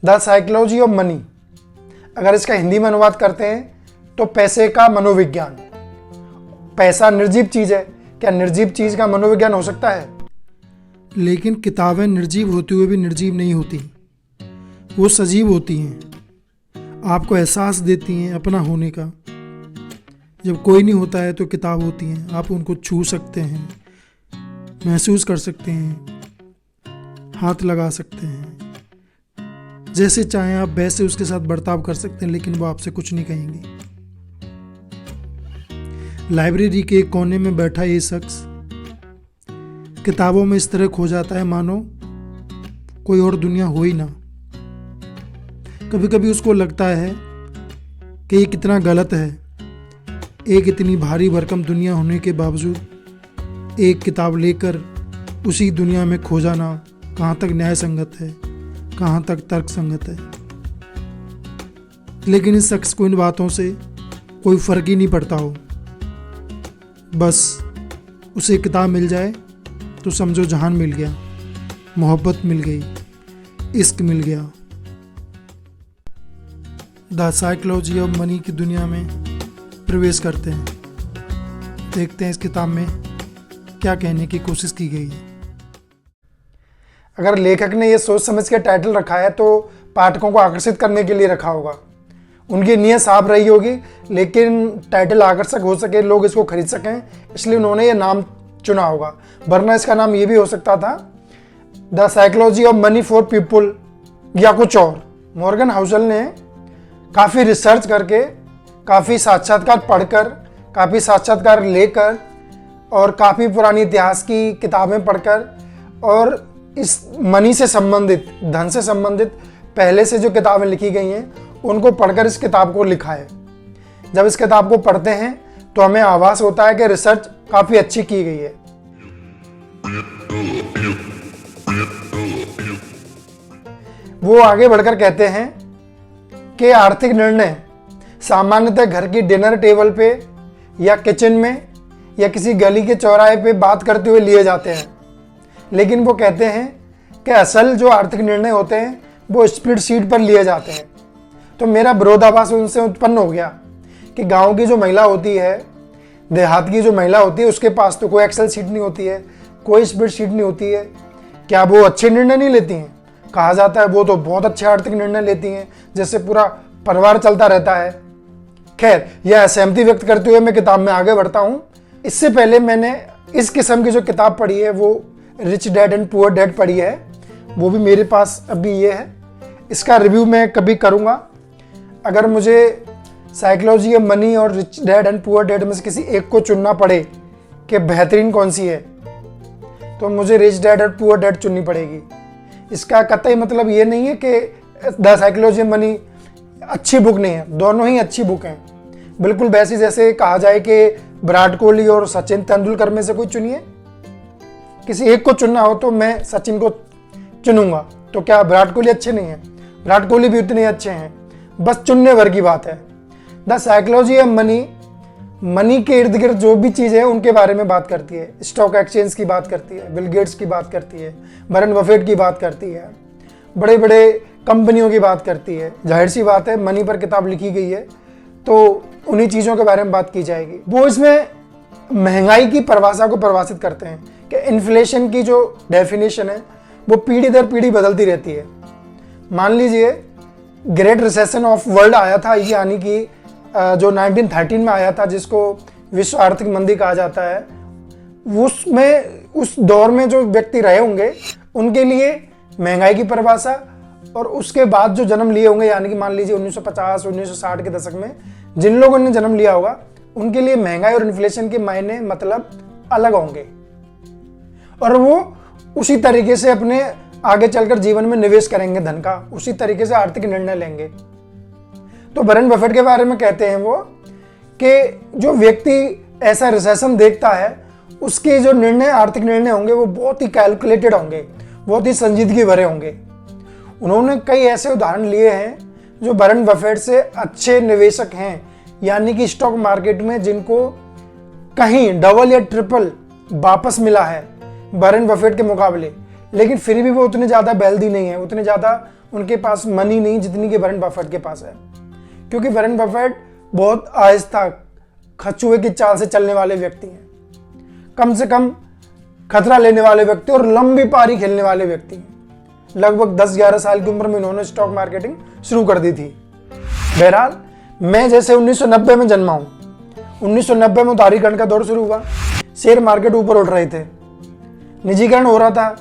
The psychology of money, अगर इसका हिंदी में अनुवाद करते हैं तो पैसे का मनोविज्ञान। पैसा निर्जीव चीज़ है, क्या निर्जीव चीज़ का मनोविज्ञान हो सकता है? लेकिन किताबें निर्जीव होते हुए भी निर्जीव नहीं होती, वो सजीव होती हैं, आपको एहसास देती हैं अपना होने का। जब कोई नहीं होता है तो किताब होती हैं, आप उनको छू सकते हैं, महसूस कर सकते हैं, हाथ लगा सकते हैं, जैसे चाहें आप वैसे उसके साथ बर्ताव कर सकते हैं, लेकिन वो आपसे कुछ नहीं कहेंगे। लाइब्रेरी के एक कोने में बैठा ये शख्स किताबों में इस तरह खो जाता है मानो कोई और दुनिया हो ही ना। कभी कभी उसको लगता है कि ये कितना गलत है, एक इतनी भारी भरकम दुनिया होने के बावजूद एक किताब लेकर उसी दुनिया में खो जाना कहाँ तक न्याय संगत है, कहाँ तक तर्क संगत है। लेकिन इस शख्स को इन बातों से कोई फर्क ही नहीं पड़ता हो, बस उसे किताब मिल जाए तो समझो जहान मिल गया, मोहब्बत मिल गई, इश्क मिल गया। द साइकोलॉजी ऑफ मनी की दुनिया में प्रवेश करते हैं, देखते हैं इस किताब में क्या कहने की कोशिश की गई है। अगर लेखक ने ये सोच समझ के टाइटल रखा है तो पाठकों को आकर्षित करने के लिए रखा होगा। उनकी नीयत साफ रही होगी, लेकिन टाइटल आकर्षक हो सके, लोग इसको खरीद सकें, इसलिए उन्होंने ये नाम चुना होगा। वरना इसका नाम ये भी हो सकता था the psychology of money for people या कुछ और। मॉर्गन हाउसल ने काफ़ी रिसर्च करके, काफ़ी साक्षात्कार पढ़कर, काफ़ी साक्षात्कार लेकर और काफ़ी पुरानी इतिहास की किताबें पढ़कर और इस मनी से संबंधित, धन से संबंधित पहले से जो किताबें लिखी गई हैं उनको पढ़कर इस किताब को लिखा है। जब इस किताब को पढ़ते हैं तो हमें आभास होता है कि रिसर्च काफ़ी अच्छी की गई है। वो आगे बढ़कर कहते हैं कि आर्थिक निर्णय सामान्यतः घर की डिनर टेबल पे या किचन में या किसी गली के चौराहे पे बात करते हुए लिए जाते हैं, लेकिन वो कहते हैं कि असल जो आर्थिक निर्णय होते हैं वो स्प्रेडशीट पर लिए जाते हैं। तो मेरा विरोधाभास उनसे उत्पन्न हो गया कि गांव की जो महिला होती है, देहात की जो महिला होती है, उसके पास तो कोई एक्सेल शीट नहीं होती है, कोई स्प्रेडशीट नहीं होती है। क्या वो अच्छे निर्णय नहीं लेती हैं? कहा जाता है वो तो बहुत अच्छे आर्थिक निर्णय लेती हैं, जिससे पूरा परिवार चलता रहता है। खैर, यह असहमति व्यक्त करते हुए मैं किताब में आगे बढ़ता हूँ। इससे पहले मैंने इस किस्म की जो किताब पढ़ी है वो rich dad and poor dad पढ़ी है, वो भी मेरे पास अभी ये है। इसका रिव्यू मैं कभी करूँगा। अगर मुझे साइकोलॉजी ऑफ मनी और rich dad and poor dad में से किसी एक को चुनना पड़े कि बेहतरीन कौन सी है, तो मुझे रिच डैड और पुअर डैड चुननी पड़ेगी। इसका कतई मतलब ये नहीं है कि द साइकोलॉजी ऑफ मनी अच्छी बुक नहीं है, दोनों ही अच्छी बुक हैं। बिल्कुल वैसी जैसे कहा जाए कि विराट कोहली और सचिन तेंदुलकर में से कोई चुनिए, किसी एक को चुनना हो तो मैं सचिन को चुनूंगा। तो क्या विराट कोहली अच्छे नहीं हैं? विराट कोहली भी उतने अच्छे हैं, बस चुनने भर की बात है। The psychology of money, money के इर्द गिर्द जो भी चीज़ें हैं उनके बारे में बात करती है। स्टॉक एक्सचेंज की बात करती है, बिल गेट्स की बात करती है, वॉरेन बफेट की बात करती है, बड़े बड़े कंपनियों की बात करती है। जाहिर सी बात है, मनी पर किताब लिखी गई है तो उन्हीं चीज़ों के बारे में बात की जाएगी। वो इसमें महंगाई की परिभाषा को परिभाषित करते हैं कि इन्फ्लेशन की जो डेफिनेशन है वो पीढ़ी दर पीढ़ी बदलती रहती है। मान लीजिए ग्रेट रिसेशन ऑफ वर्ल्ड आया था, यानी कि जो 1913 में आया था, जिसको विश्व आर्थिक मंदी कहा जाता है। उसमें उस दौर में जो व्यक्ति रहे होंगे उनके लिए महंगाई की परिभाषा, और उसके बाद जो जन्म लिए होंगे, यानी कि मान लीजिए 1950 1960 के दशक में जिन लोगों ने जन्म लिया होगा, उनके लिए महंगाई और इन्फ्लेशन के मायने मतलब अलग होंगे, और वो उसी तरीके से अपने आगे चलकर जीवन में निवेश करेंगे धन का, उसी तरीके से आर्थिक निर्णय लेंगे। तो वॉरेन बफेट के बारे में कहते हैं वो कि जो व्यक्ति ऐसा रिसेशन देखता है उसके जो निर्णय, आर्थिक निर्णय होंगे वो बहुत ही कैलकुलेटेड होंगे, बहुत ही संजीदगी भरे होंगे। उन्होंने कई ऐसे उदाहरण लिए हैं जो वॉरेन बफेट से अच्छे निवेशक हैं, यानी कि स्टॉक मार्केट में जिनको कहीं डबल या ट्रिपल वापस मिला है वॉरेन बफेट के मुकाबले, लेकिन फिर भी वो उतने ज़्यादा वेल्दी नहीं है, उतने ज़्यादा उनके पास मनी नहीं जितनी कि वॉरेन बफेट के पास है, क्योंकि वॉरेन बफेट बहुत आहिस्ता कछुए की चाल से चलने वाले व्यक्ति हैं, कम से कम खतरा लेने वाले व्यक्ति और लंबी पारी खेलने वाले व्यक्ति हैं। लगभग 10-11 साल की उम्र में इन्होंने स्टॉक मार्केटिंग शुरू कर दी थी। बहरहाल मैं जैसे 1990 में जन्मा हूं, 1990 में उदारीकरण का दौर शुरू हुआ, शेयर मार्केट ऊपर उठ रहे थे, निजीकरण हो रहा था,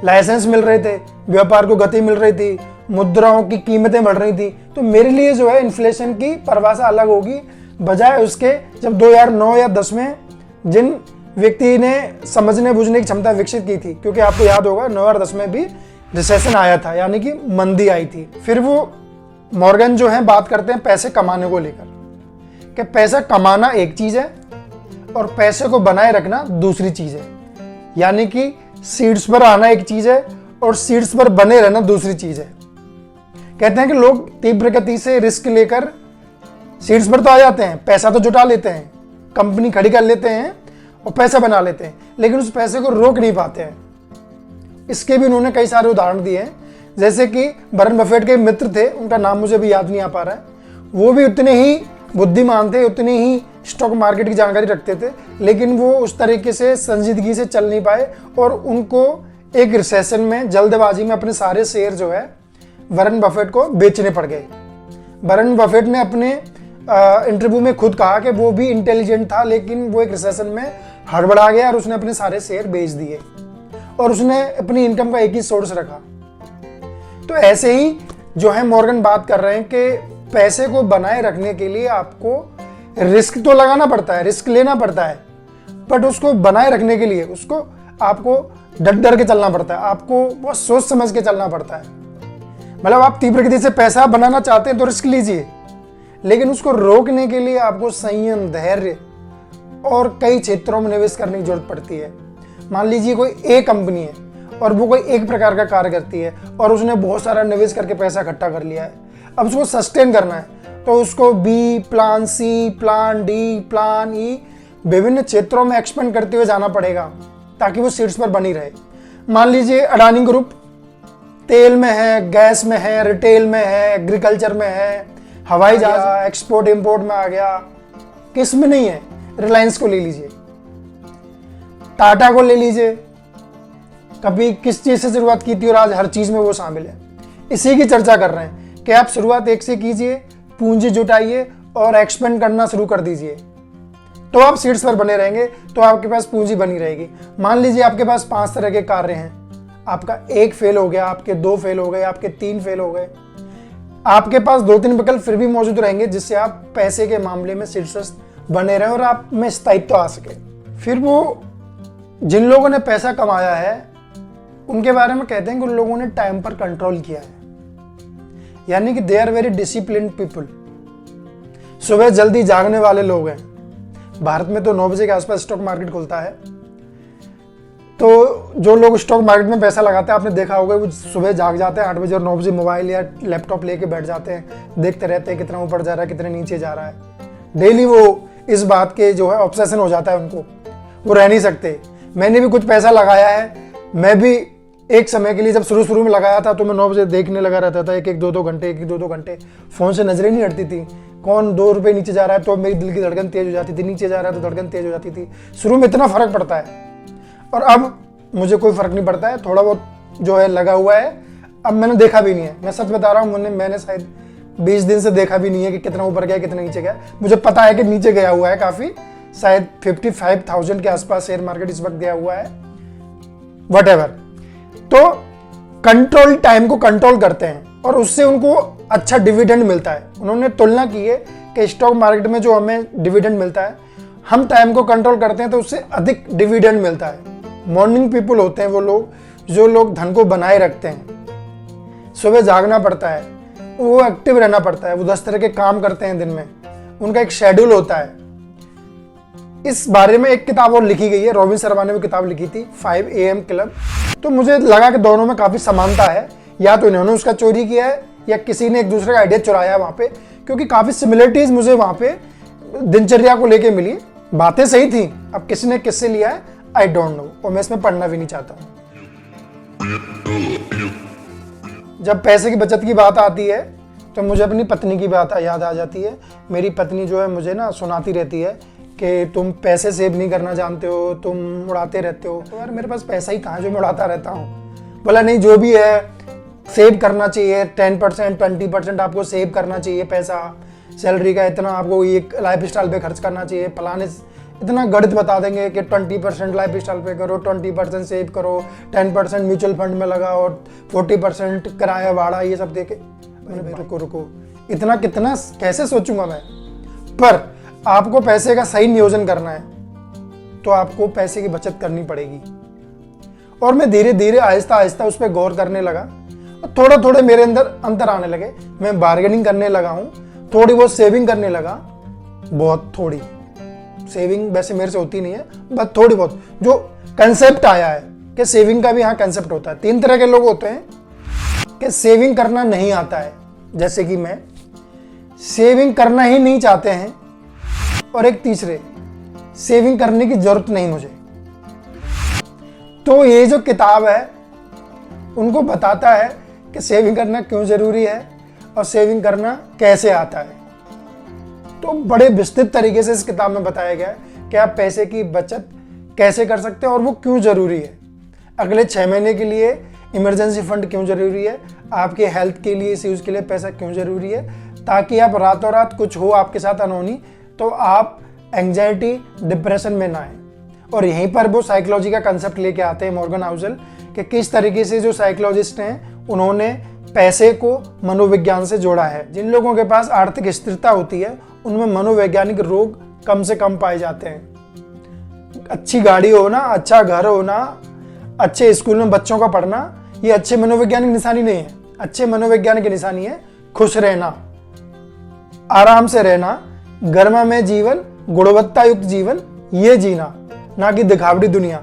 लाइसेंस मिल रहे थे, व्यापार को गति मिल रही थी, मुद्राओं की कीमतें बढ़ रही थी। तो मेरे लिए जो है इन्फ्लेशन की परिभाषा अलग होगी, बजाय उसके जब 2009 या 10 में जिन व्यक्ति ने समझने बूझने की क्षमता विकसित की थी, क्योंकि आपको याद होगा 9 और 10 में भी रिसेशन आया था, यानी कि मंदी आई थी। फिर वो मॉर्गन जो है बात करते हैं पैसे कमाने को लेकर, कि पैसा कमाना एक चीज है और पैसे को बनाए रखना दूसरी चीज है, यानी कि सीट्स पर आना एक चीज है और सीट्स पर बने रहना दूसरी चीज है। कहते हैं कि लोग तीव्र गति से रिस्क लेकर सीट्स पर तो आ जाते हैं, पैसा तो जुटा लेते हैं, कंपनी खड़ी कर लेते हैं और पैसा बना लेते हैं, लेकिन उस पैसे को रोक नहीं पाते हैं। इसके भी उन्होंने कई सारे उदाहरण दिए हैं, जैसे कि वॉरेन बफेट के मित्र थे, उनका नाम मुझे भी याद नहीं आ पा रहा है, वो भी उतने ही बुद्धिमान थे, उतने ही स्टॉक मार्केट की जानकारी रखते थे, लेकिन वो उस तरीके से संजीदगी से चल नहीं पाए और उनको एक रिसेशन में जल्दबाजी में अपने सारे शेयर जो है वॉरेन बफेट को बेचने पड़ गए। वॉरेन बफेट ने अपने इंटरव्यू में खुद कहा कि वो भी इंटेलिजेंट था, लेकिन वो एक रिसेशन में हड़बड़ा गया और उसने अपने सारे शेयर बेच दिए और उसने अपनी इनकम का एक ही सोर्स रखा। तो ऐसे ही जो है मॉर्गन बात कर रहे हैं कि पैसे को बनाए रखने के लिए आपको रिस्क तो लगाना पड़ता है, रिस्क लेना पड़ता है, बट उसको बनाए रखने के लिए उसको आपको डर के चलना पड़ता है, आपको बहुत सोच समझ के चलना पड़ता है। मतलब आप तीव्र गति से पैसा बनाना चाहते हैं तो रिस्क लीजिए, लेकिन उसको रोकने के लिए आपको संयम, धैर्य और कई क्षेत्रों में निवेश करने की जरूरत पड़ती है। मान लीजिए कोई एक कंपनी है और वो कोई एक प्रकार का कार्य करती है और उसने बहुत सारा निवेश करके पैसा इकट्ठा कर लिया है, अब उसको सस्टेन करना है तो उसको बी प्लान, सी प्लान, डी प्लान, ई विभिन्न क्षेत्रों में एक्सपेंड करते हुए जाना पड़ेगा ताकि वो सीट्स पर बनी रहे। मान लीजिए अडानी ग्रुप तेल में है, गैस में है, रिटेल में है, एग्रीकल्चर में है, हवाई जहाज, एक्सपोर्ट इंपोर्ट में आ गया, किस में नहीं है? रिलायंस को ले लीजिए, टाटा को ले लीजिए, कभी किस चीज से शुरुआत की थी और आज हर चीज में वो शामिल है। इसी की चर्चा कर रहे हैं कि आप शुरुआत एक से कीजिए, पूंजी जुटाइए और एक्सपेंड करना शुरू कर दीजिए, तो आप सीट्स पर बने रहेंगे, तो आपके पास पूंजी बनी रहेगी। मान लीजिए आपके पास 5 तरह के कार्य हैं, आपका 1 फेल हो गया, आपके 2 फेल हो गए, आपके 3 फेल हो गए, आपके पास 2-3 विकल्प फिर भी मौजूद रहेंगे जिससे आप पैसे के मामले में शीर्षस्थ बने रहे और आप में स्थायित्व आ सके। फिर वो जिन लोगों ने पैसा कमाया है उनके बारे में कहते हैं कि उन लोगों ने टाइम पर कंट्रोल किया है, यानी कि they are very disciplined people. सुबह जल्दी जागने वाले लोग हैं। भारत में तो 9 बजे के आसपास स्टॉक मार्केट खुलता है, तो जो लोग स्टॉक मार्केट में पैसा लगाते हैं आपने देखा होगा वो सुबह जाग जाते हैं 8 बजे और 9 बजे मोबाइल या लैपटॉप लेके बैठ जाते हैं, देखते रहते हैं कितना ऊपर जा रहा है, कितने नीचे जा रहा है। डेली वो इस बात के जो है ऑब्सेशन हो जाता है उनको, वो रह नहीं सकते। मैंने भी कुछ पैसा लगाया है, मैं भी एक समय के लिए जब शुरू में लगाया था तो मैं 9 बजे देखने लगा रहता था, एक 2-2 घंटे, 1-2 घंटे फ़ोन से नजरें नहीं हटती थी। कौन 2 रुपये नीचे जा रहा है तो मेरी दिल की धड़कन तेज हो जाती थी, नीचे जा रहा है तो धड़कन तेज हो जाती थी। शुरू में इतना फर्क पड़ता है और अब मुझे कोई फर्क नहीं पड़ता है, थोड़ा बहुत जो है लगा हुआ है। अब मैंने देखा भी नहीं है, मैं सच बता रहा हूँ, मैंने शायद 20 दिन से देखा भी नहीं है कि कितना ऊपर गया कितना नीचे गया। मुझे पता है कि नीचे गया हुआ है काफ़ी, शायद 55,000 के आसपास शेयर मार्केट इस वक्त गया हुआ है, वटएवर। तो कंट्रोल, टाइम को कंट्रोल करते हैं और उससे उनको अच्छा डिविडेंड मिलता है। उन्होंने तुलना की है कि स्टॉक मार्केट में जो हमें डिविडेंड मिलता है, हम टाइम को कंट्रोल करते हैं तो उससे अधिक डिविडेंड मिलता है। मॉर्निंग पीपल होते हैं वो लोग जो लोग धन को बनाए रखते हैं। सुबह जागना पड़ता है, वो एक्टिव रहना पड़ता है, वो 10 तरह के काम करते हैं दिन में, उनका एक शेड्यूल होता है। इस बारे में एक किताब और लिखी गई है, रॉबिन शर्मा ने भी किताब लिखी थी 5 AM क्लब। तो मुझे लगा कि दोनों में काफ़ी समानता है, या तो इन्होंने उसका चोरी किया है या किसी ने एक दूसरे का आइडिया चुराया है वहाँ पे, क्योंकि काफ़ी सिमिलरिटीज़ मुझे वहाँ पे दिनचर्या को लेके मिली। बातें सही थी, अब किसी ने किससे लिया है आई डोंट नो, और मैं इसमें पढ़ना भी नहीं चाहता हूँ। जब पैसे की बचत की बात आती है तो मुझे अपनी पत्नी की बात याद आ जाती है। मेरी पत्नी जो है मुझे ना सुनाती रहती है कि तुम पैसे सेव नहीं करना जानते हो, तुम उड़ाते रहते हो। तो यार मेरे पास पैसा ही कहाँ जो मैं उड़ाता रहता हूँ। बोला नहीं, जो भी है सेव करना चाहिए, 10% 20% आपको सेव करना चाहिए पैसा। सैलरी का इतना आपको ये लाइफ स्टाइल पे खर्च करना चाहिए। फलाने इतना गणित बता देंगे कि 20% लाइफ स्टाइल पे करो, 20% सेव करो, 10% म्यूचुअल फंड में लगाओ और 40% किराया भाड़ा, ये सब देके मैंने रुको इतना कितना कैसे सोचूंगा मैं। पर आपको पैसे का सही नियोजन करना है तो आपको पैसे की बचत करनी पड़ेगी। और मैं धीरे धीरे आहिस्ता आहिस्ता उस पर गौर करने लगा और थोड़ा थोड़े मेरे अंदर अंतर आने लगे। मैं बार्गेनिंग करने लगा हूँ, थोड़ी बहुत सेविंग करने लगा, बहुत थोड़ी सेविंग वैसे मेरे से होती नहीं है, बस थोड़ी बहुत जो कंसेप्ट आया है कि सेविंग का भी यहाँ कंसेप्ट होता है। 3 तरह के लोग होते हैं कि सेविंग करना नहीं आता है, जैसे कि मैं सेविंग करना ही नहीं चाहते हैं, और एक तीसरे सेविंग करने की जरूरत नहीं मुझे। तो ये जो किताब है उनको बताता है कि सेविंग करना क्यों जरूरी है और सेविंग करना कैसे आता है। तो बड़े विस्तृत तरीके से इस किताब में बताया गया है कि आप पैसे की बचत कैसे कर सकते हैं और वो क्यों जरूरी है। अगले 6 महीने के लिए इमरजेंसी फंड क्यों जरूरी है, आपके हेल्थ के लिए, इस यूज के लिए पैसा क्यों जरूरी है, ताकि आप रातों रात कुछ हो आपके साथ अनहोनी तो आप एंजाइटी डिप्रेशन में ना आए। और यहीं पर वो साइकोलॉजी का कंसेप्ट लेके आते हैं मॉर्गन हाउसल कि किस तरीके से जो साइकोलॉजिस्ट हैं उन्होंने पैसे को मनोविज्ञान से जोड़ा है। जिन लोगों के पास आर्थिक स्थिरता होती है उनमें मनोवैज्ञानिक रोग कम से कम पाए जाते हैं। अच्छी गाड़ी होना, अच्छा घर होना, अच्छे स्कूल में बच्चों का पढ़ना, ये अच्छे मनोवैज्ञानिक निशानी नहीं है। अच्छे मनोवैज्ञानिक की निशानी है खुश रहना, आराम से रहना, गर्मा में जीवन, गुणवत्ता युक्त जीवन ये जीना, ना कि दिखावटी दुनिया।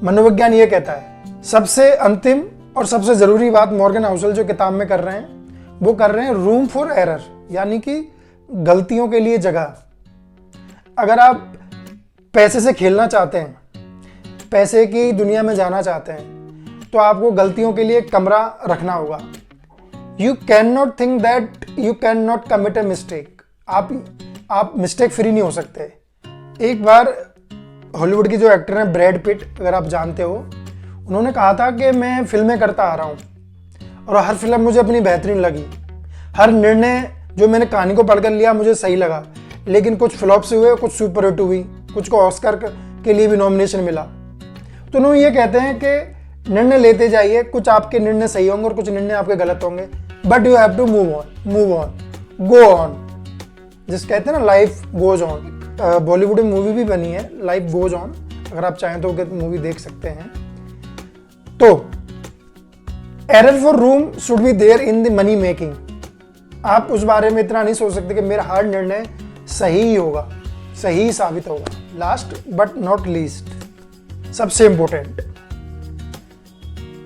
मनोविज्ञान ये कहता है। सबसे अंतिम और सबसे जरूरी बात मॉर्गन हाउसल जो किताब में कर रहे हैं वो कर रहे हैं रूम फॉर एरर, यानी कि गलतियों के लिए जगह। अगर आप पैसे से खेलना चाहते हैं, पैसे की दुनिया में जाना चाहते हैं, तो आपको गलतियों के लिए कमरा रखना होगा। You can not think that you can not commit a mistake. आप मिस्टेक फ्री नहीं हो सकते। एक बार हॉलीवुड की जो एक्टर हैं ब्रैड पिट, अगर आप जानते हो, उन्होंने कहा था कि मैं फिल्में करता आ रहा हूँ और हर फिल्म मुझे अपनी बेहतरीन लगी। हर निर्णय जो मैंने कहानी को पढ़कर लिया मुझे सही लगा, लेकिन कुछ फ्लॉप्स हुए, कुछ सुपर हिट हुई, कुछ को ऑस्कर के लिए भी नॉमिनेशन मिला। तो उन्होंने ये कहते हैं कि निर्णय लेते जाइए, कुछ आपके निर्णय सही होंगे और कुछ निर्णय आपके गलत होंगे, but you have to move on, go on. जिस कहते हैं ना लाइफ गोज ऑन। बॉलीवुड में मूवी भी बनी है लाइफ गोज ऑन, अगर आप चाहें तो मूवी देख सकते हैं। तो error for room should be there in the money making. आप उस बारे में इतना नहीं सोच सकते कि मेरा हर निर्णय सही ही होगा, सही ही साबित होगा। लास्ट बट नॉट लीस्ट, सबसे इंपॉर्टेंट,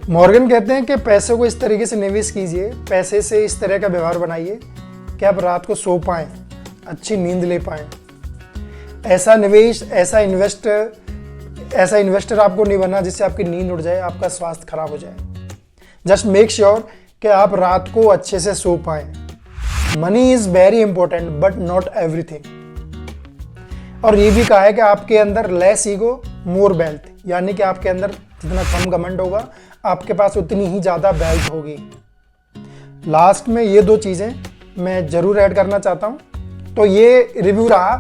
मॉर्गन कहते हैं कि पैसे को इस तरीके से निवेश कीजिए, पैसे से इस तरह का व्यवहार बनाइए कि आप रात को सो पाएं, अच्छी नींद ले पाएं। ऐसा निवेश, ऐसा इन्वेस्टर आपको नहीं बनना जिससे आपकी नींद उड़ जाए, आपका स्वास्थ्य खराब हो जाए। जस्ट मेक श्योर कि आप रात को अच्छे से सो पाएं। Money is very important but not everything. और ये भी कहा है कि आपके अंदर लेस ईगो मोर वेल्थ, यानी कि आपके अंदर जितना कम घमंड होगा आपके पास उतनी ही ज्यादा वेल्थ होगी। लास्ट में ये 2 चीजें मैं जरूर ऐड करना चाहता हूं। तो ये रिव्यू रहा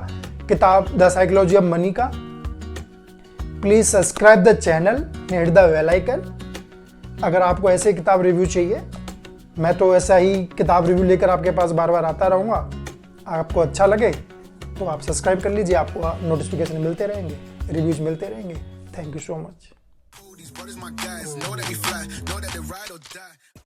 किताब द साइकोलॉजी ऑफ मनी का। Please subscribe the channel, hit the bell icon. अगर आपको ऐसे किताब रिव्यू चाहिए, मैं तो ऐसा ही किताब रिव्यू लेकर आपके पास बार बार आता रहूँगा। आपको अच्छा लगे तो आप सब्सक्राइब कर लीजिए, आपको नोटिफिकेशन मिलते रहेंगे, रिव्यूज मिलते रहेंगे। Thank you so much.